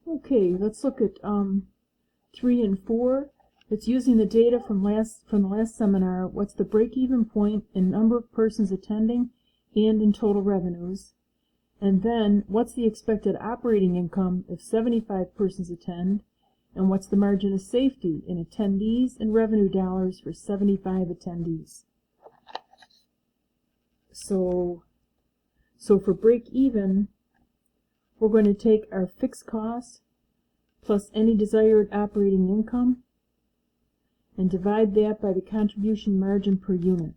Okay, let's look at 3 and 4. It's using the data from the last seminar. What's the break-even point in number of persons attending and in total revenues? And then what's the expected operating income if 75 persons attend? And what's the margin of safety in attendees and revenue dollars for 75 attendees? So for break-even, we're going to take our fixed cost plus any desired operating income and divide that by the contribution margin per unit.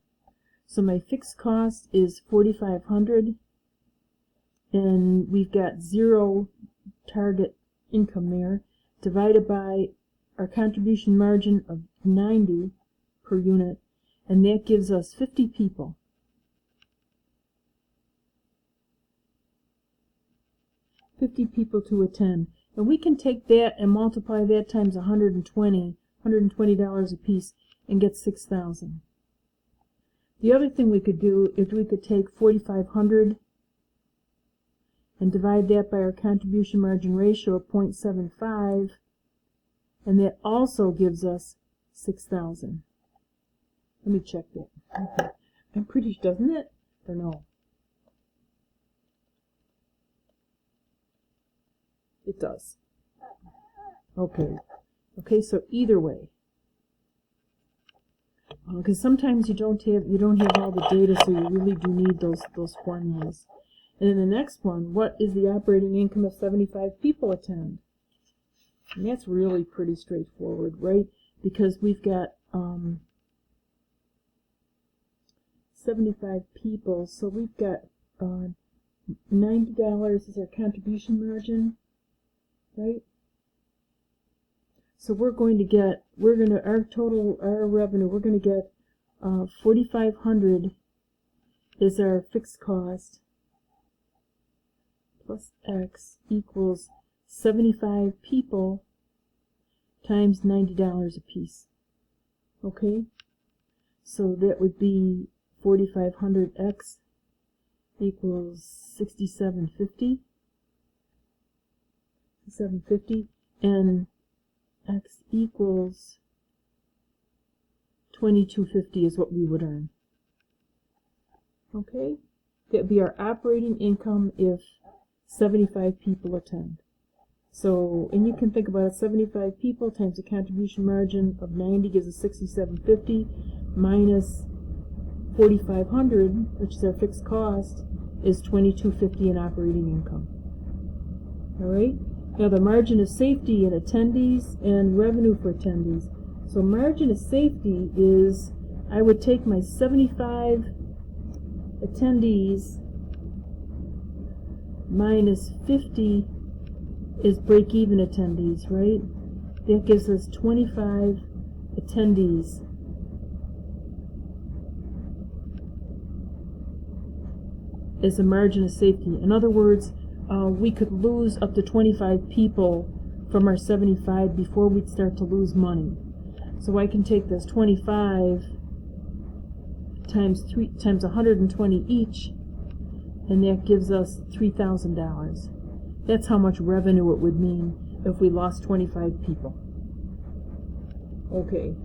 So my fixed cost is $4,500, and we've got 0 target income there, divided by our contribution margin of 90 per unit, and that gives us 50 people. 50 people to attend. And we can take that and multiply that times $120 a piece and get 6,000. The other thing we could do is we could take 4,500 and divide that by our contribution margin ratio of 0.75, and that also gives us 6,000. Let me check that. Okay. I'm pretty sure, doesn't it? Or no? It does. Okay. Okay, so either way. Because sometimes you don't have all the data, so you really do need those formulas. And then the next one, what is the operating income if 75 people attend? And that's really pretty straightforward, right? Because we've got 75 people, so we've got $90 is our contribution margin, right? So our revenue, we're going to get 4,500 is our fixed cost plus X equals 75 people times $90 a piece. Okay? So that would be 4,500X equals 6750. 750, and X equals 2250 is what we would earn. Okay? That would be our operating income if 75 people attend. So, and you can think about it, 75 people times a contribution margin of 90 gives us 6750 minus 4,500, which is our fixed cost, is 2250 in operating income. Alright? Now the margin of safety in attendees and revenue for attendees. So margin of safety is, I would take my 75 attendees minus 50 is break-even attendees, right? That gives us 25 attendees. As a margin of safety. In other words, we could lose up to 25 people from our 75 before we'd start to lose money. So I can take this 25 times 120 each, and that gives us $3,000. That's how much revenue it would mean if we lost 25 people. Okay.